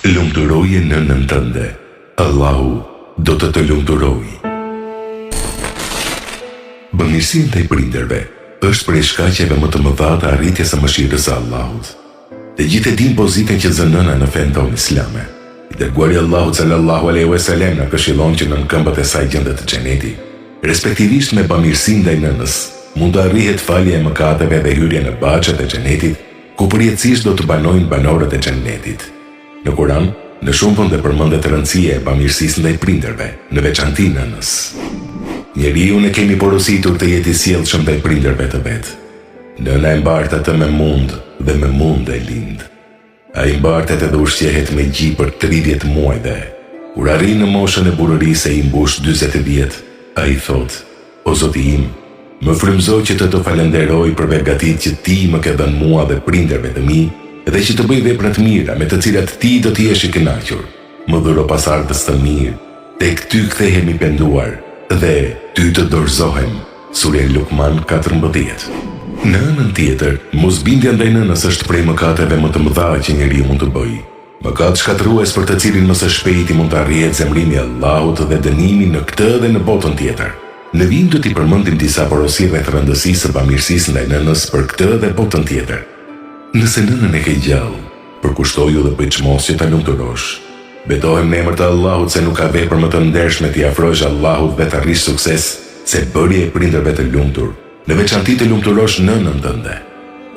Lumturoje nënën tënde, Allahu do të lumturoj. Bëmirësia ndaj prindërve është prej shkaqeve më të mëdha të arritjes së mëshirës së Allahut. Të gjithë e dinë pozitën që zë nëna në fen tonë islame. I dërguari Allahu sallallahu alaihi wasallam na këshillon që nën këmbët e saj gjendet xheneti. Respektivisht me bamirësinë ndaj nënës, mund të arrihet falja e mëkateve dhe hyrja në baxhet e xhenetit, ku përjetësisht do të banojnë banorët e xhenetit. Në Kur'an, në shumë vende përmendet rëndësia e bamirësisë ndaj prindërve, në veçanti nënës. Njeriu ne kemi porositur të jetë i sjellshëm ndaj prindërve të vet. Nëna e mbart atë me mund dhe me mund e lind. Ai mbartet edhe ushqehet me gjë për 30 muaj dhe kur arrin në moshën e burërisë e i mbush 40 vjet, ai thot: "O Zoti im, më frymëzoj që të falenderoj për begatit që ti më ke dhënë mua dhe prindërve të mi, dhe që të bëj vepra të mira me të cilat ti do të jesh i kënaqur. Më dhuro pasardhës të mirë, tek ty kthehemi penduar dhe ty të dorëzohem." Surja Luqman 14. Në anën tjetër, mosbindja ndaj nënës është prej mëkateve më të mëdha që njeriu mund të bëjë. Mëkat shkatërrues për të cilin më së shpejti mund të arrihet zemrimi i Allahut dhe dënimi në këtë dhe në botën tjetër. Në vijim do t'i përmendim disa porosi rreth rëndësisë së bamirësisë ndaj nënës për këtë dhe botën tjetër. Nëse nënën e ke gjallë, përkushtoju dhe bëj çmos që ta lumturosh. Betohem në emër të Allahut se nuk ka vepër më të ndershme t'i afrosh Allahut dhe të arrish sukses se bërja e prindërve të lumtur. Në veçanti të lumturosh nënën tënde.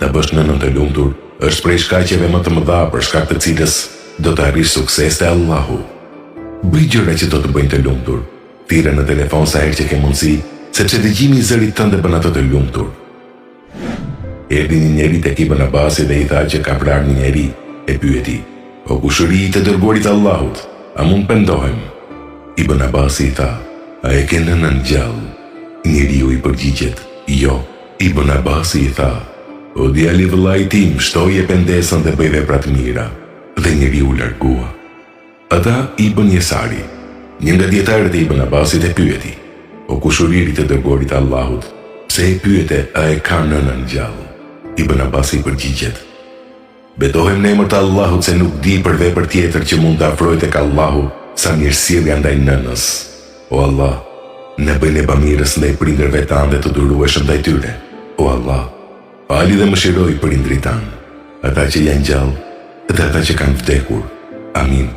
Ta bësh nënën të lumtur është prej shkaqeve më të mëdha për shkak të cilës do të arrish sukses te Allahu. Bëj gjëra që do të bëjnë të lumtur. Thirrë në telefon sa herë që ke mundësi, sepse dëgjimi i zërit tënd e bën atë të lumtur. Erdhi një njeri tek Ibn Abasi dhe i tha që ka prarë një njeri, e pyeti: "O kushëri i të dërguarit Allahut, a mund pendohem?" Ibn Abasi i tha: "A e ke nënën gjallë?" Njeriu i përgjigjet: "Jo." Ibn Abasi i tha: "O djali vëllai tim, shtoje pendesën dhe bëj vepra të mira." Dhe njeriu largua. Ata Ibn Jesari, një nga dietarët e Ibn Abasit, e pyeti: "O kushëriri të dërguarit Allahut, pse e pyete a e ka nënën gjallë?" Ibn Abasi përgjigjet: "Betohem në emër të Allahut se nuk di për vepër tjetër që mund të afroj tek Allahu sa mirësirja ndaj nënës. O Allah, ne bëjnë e bamirës ndaj prindërve tanë dhe të durueshëm ndaj tyre. O Allah, fali dhe mëshiroj prindrit tanë, ata që janë gjallë dhe ata që kanë vdekur. Amin."